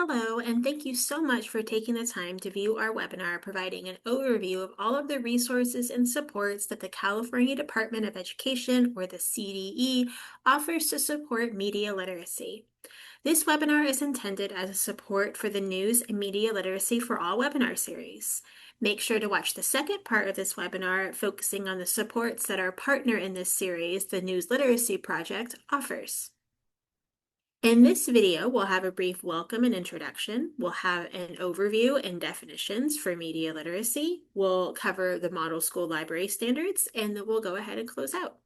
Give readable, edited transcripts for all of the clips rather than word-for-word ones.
Hello, and thank you so much for taking the time to view our webinar providing an overview of all of the resources and supports that the California Department of Education, or the CDE, offers to support media literacy. This webinar is intended as a support for the News and Media Literacy for All webinar series. Make sure to watch the second part of this webinar focusing on the supports that our partner in this series, the News Literacy Project, offers. In this video, we'll have a brief welcome and introduction. We'll have an overview and definitions for media literacy. We'll cover the Model School Library Standards, and then we'll go ahead and close out.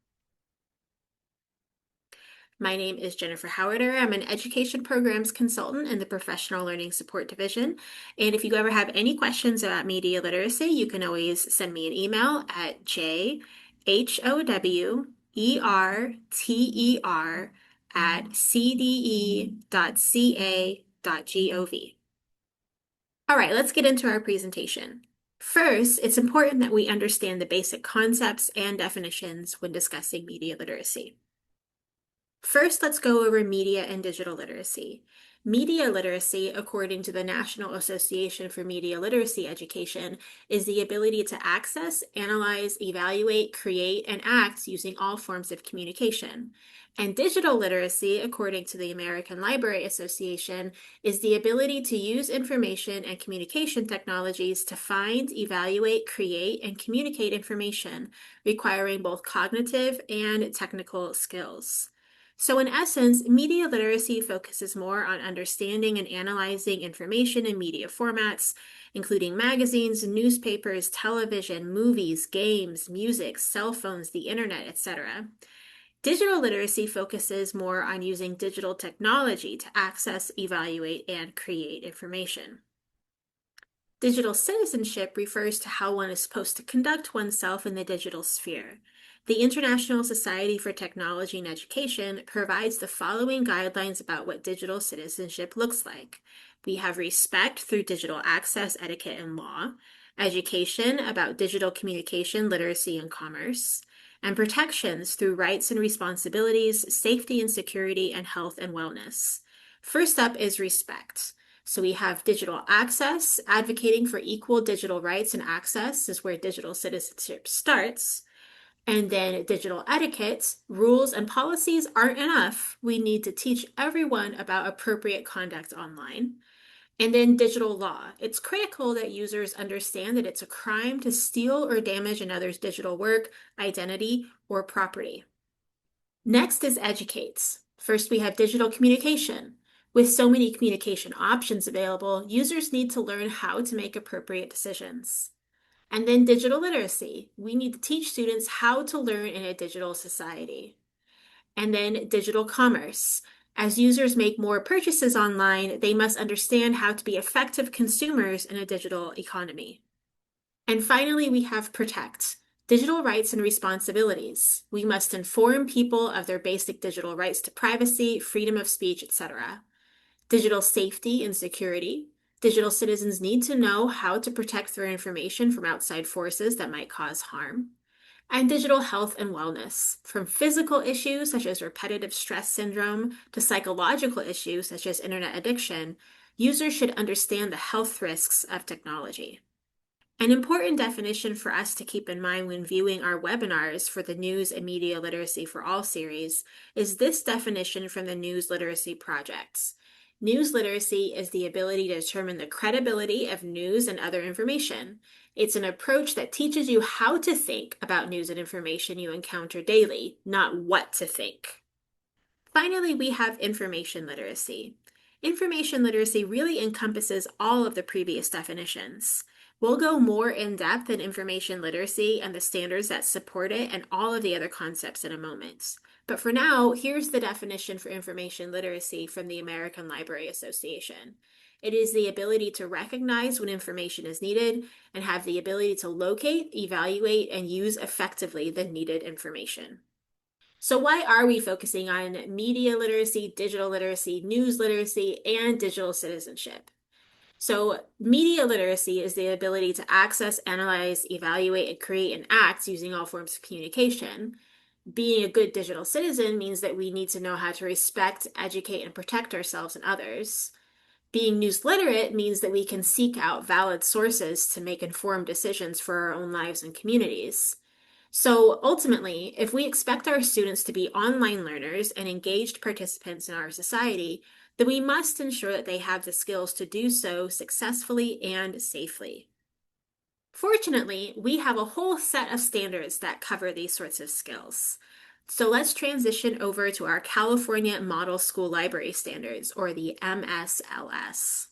My name is Jennifer Howarder. I'm an education programs consultant in the Professional Learning Support Division. And if you ever have any questions about media literacy, you can always send me an email at jhowerter@cde.ca.gov. All right, let's get into our presentation. First, it's important that we understand the basic concepts and definitions when discussing media literacy. First, let's go over media and digital literacy. Media literacy, according to the National Association for Media Literacy Education, is the ability to access, analyze, evaluate, create, and act using all forms of communication. And digital literacy, according to the American Library Association, is the ability to use information and communication technologies to find, evaluate, create, and communicate information, requiring both cognitive and technical skills. So in essence, media literacy focuses more on understanding and analyzing information in media formats, including magazines, newspapers, television, movies, games, music, cell phones, the internet, etc. Digital literacy focuses more on using digital technology to access, evaluate, and create information. Digital citizenship refers to how one is supposed to conduct oneself in the digital sphere. The International Society for Technology and Education provides the following guidelines about what digital citizenship looks like. We have respect through digital access, etiquette, and law, education about digital communication, literacy, and commerce, and protections through rights and responsibilities, safety and security, and health and wellness. First up is respect. So we have digital access, advocating for equal digital rights and access is where digital citizenship starts. And then digital etiquette, rules and policies aren't enough. We need to teach everyone about appropriate conduct online. And then digital law. It's critical that users understand that it's a crime to steal or damage another's digital work, identity, or property. Next is educate. First, we have digital communication. With so many communication options available, users need to learn how to make appropriate decisions. And then digital literacy. We need to teach students how to learn in a digital society. And then digital commerce. As users make more purchases online, they must understand how to be effective consumers in a digital economy. And finally, we have protect. Digital rights and responsibilities. We must inform people of their basic digital rights to privacy, freedom of speech, etc. Digital safety and security. Digital citizens need to know how to protect their information from outside forces that might cause harm. And digital health and wellness, from physical issues such as repetitive stress syndrome to psychological issues such as internet addiction, users should understand the health risks of technology. An important definition for us to keep in mind when viewing our webinars for the News and Media Literacy for All series is this definition from the News Literacy Projects. News literacy is the ability to determine the credibility of news and other information. It's an approach that teaches you how to think about news and information you encounter daily, not what to think. Finally, we have information literacy. Information literacy really encompasses all of the previous definitions. We'll go more in depth in information literacy and the standards that support it and all of the other concepts in a moment. But for now, here's the definition for information literacy from the American Library Association. It is the ability to recognize when information is needed and have the ability to locate, evaluate, and use effectively the needed information. So why are we focusing on media literacy, digital literacy, news literacy, and digital citizenship? So media literacy is the ability to access, analyze, evaluate, and create and act using all forms of communication. Being a good digital citizen means that we need to know how to respect, educate, and protect ourselves and others. Being news literate means that we can seek out valid sources to make informed decisions for our own lives and communities. So ultimately, if we expect our students to be online learners and engaged participants in our society, then we must ensure that they have the skills to do so successfully and safely. Fortunately, we have a whole set of standards that cover these sorts of skills. So let's transition over to our California Model School Library Standards, or the MSLS.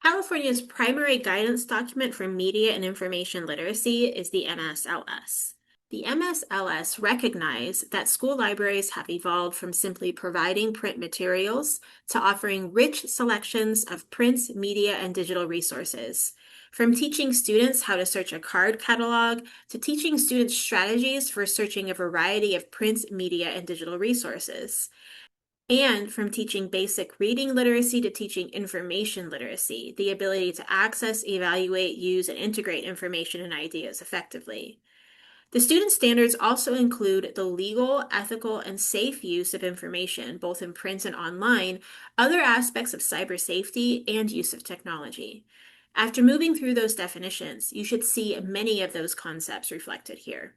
California's primary guidance document for media and information literacy is the MSLS. The MSLS recognizes that school libraries have evolved from simply providing print materials to offering rich selections of print, media, and digital resources. From teaching students how to search a card catalog to teaching students strategies for searching a variety of print, media, and digital resources. And from teaching basic reading literacy to teaching information literacy, the ability to access, evaluate, use, and integrate information and ideas effectively. The student standards also include the legal, ethical, and safe use of information, both in print and online, other aspects of cyber safety, and use of technology. After moving through those definitions, you should see many of those concepts reflected here.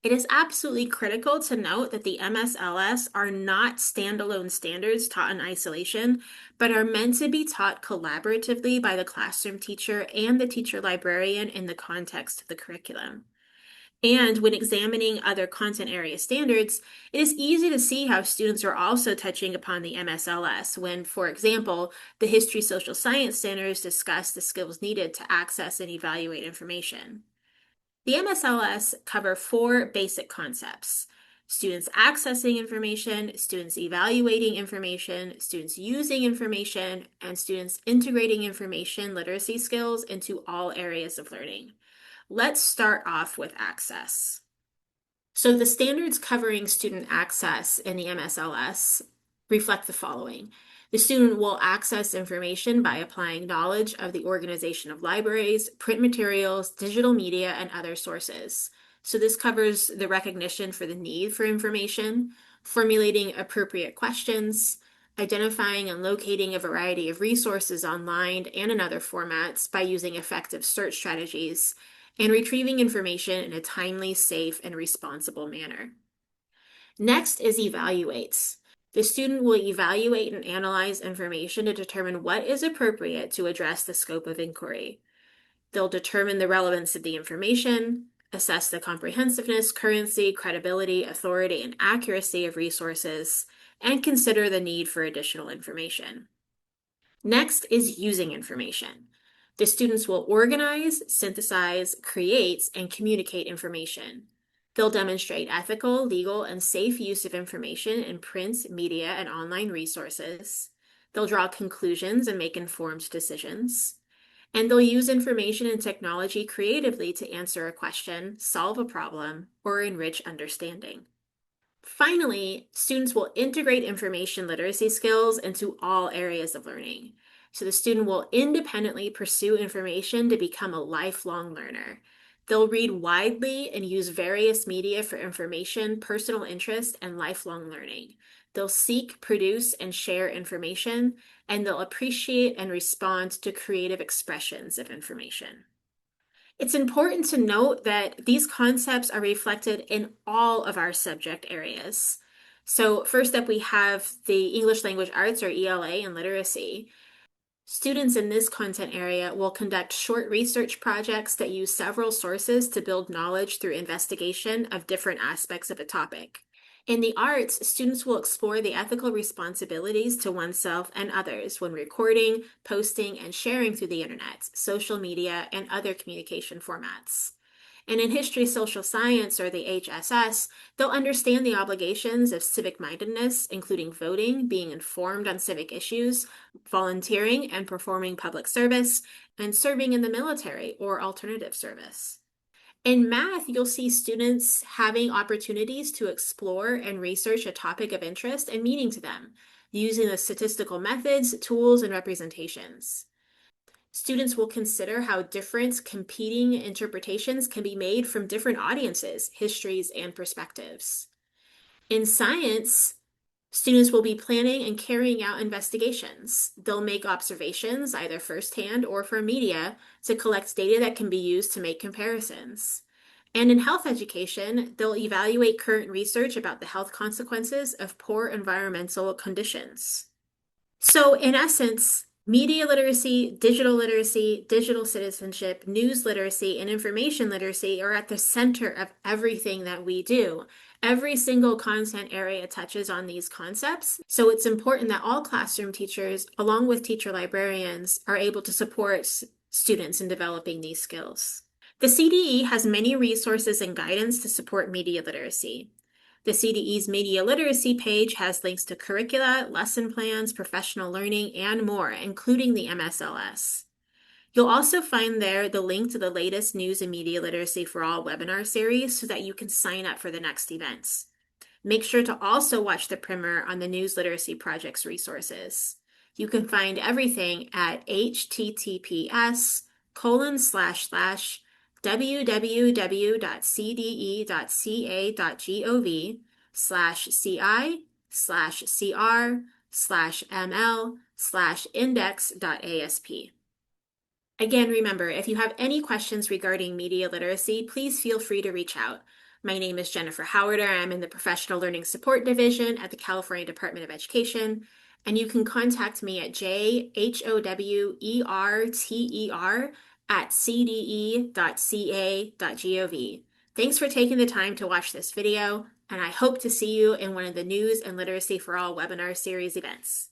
It is absolutely critical to note that the MSLS are not standalone standards taught in isolation, but are meant to be taught collaboratively by the classroom teacher and the teacher librarian in the context of the curriculum. And when examining other content area standards, it is easy to see how students are also touching upon the MSLS when, for example, the history social science standards discuss the skills needed to access and evaluate information. The MSLS cover 4 basic concepts: students accessing information, students evaluating information, students using information, and students integrating information literacy skills into all areas of learning. Let's start off with access. So the standards covering student access in the MSLS reflect the following. The student will access information by applying knowledge of the organization of libraries, print materials, digital media, and other sources. So this covers the recognition for the need for information, formulating appropriate questions, identifying and locating a variety of resources online and in other formats by using effective search strategies, and retrieving information in a timely, safe, and responsible manner. Next is evaluates. The student will evaluate and analyze information to determine what is appropriate to address the scope of inquiry. They'll determine the relevance of the information, assess the comprehensiveness, currency, credibility, authority, and accuracy of resources, and consider the need for additional information. Next is using information. The students will organize, synthesize, create, and communicate information. They'll demonstrate ethical, legal, and safe use of information in print, media, and online resources. They'll draw conclusions and make informed decisions. And they'll use information and technology creatively to answer a question, solve a problem, or enrich understanding. Finally, students will integrate information literacy skills into all areas of learning. So the student will independently pursue information to become a lifelong learner. They'll read widely and use various media for information, personal interest, and lifelong learning. They'll seek, produce, and share information, and they'll appreciate and respond to creative expressions of information. It's important to note that these concepts are reflected in all of our subject areas. So first up, we have the English Language Arts, or ELA, and literacy. Students in this content area will conduct short research projects that use several sources to build knowledge through investigation of different aspects of a topic. In the arts, students will explore the ethical responsibilities to oneself and others when recording, posting, and sharing through the internet, social media, and other communication formats. And in history social science, or the HSS, they'll understand the obligations of civic mindedness, including voting, being informed on civic issues, volunteering and performing public service, and serving in the military or alternative service. In math, you'll see students having opportunities to explore and research a topic of interest and meaning to them, using the statistical methods, tools, and representations. Students will consider how different competing interpretations can be made from different audiences, histories, and perspectives. In science, Students will be planning and carrying out investigations. They'll make observations, either firsthand or from media, to collect data that can be used to make comparisons. And in health education, they'll evaluate current research about the health consequences of poor environmental conditions. So, in essence, media literacy, digital citizenship, news literacy, and information literacy are at the center of everything that we do. Every single content area touches on these concepts. So, it's important that all classroom teachers, along with teacher librarians, are able to support students in developing these skills. The CDE has many resources and guidance to support media literacy. The CDE's Media Literacy page has links to curricula, lesson plans, professional learning, and more, including the MSLS. You'll also find there the link to the latest News and Media Literacy for All webinar series so that you can sign up for the next events. Make sure to also watch the primer on the News Literacy Project's resources. You can find everything at https://www.cde.ca.gov/ci/cr/ml/index.asp. Again, remember, if you have any questions regarding media literacy, please feel free to reach out. My name is Jennifer Howarder. I'm in the Professional Learning Support Division at the California Department of Education, and you can contact me at jhowerter@cde.ca.gov. Thanks for taking the time to watch this video, and I hope to see you in one of the News and Literacy for All webinar series events.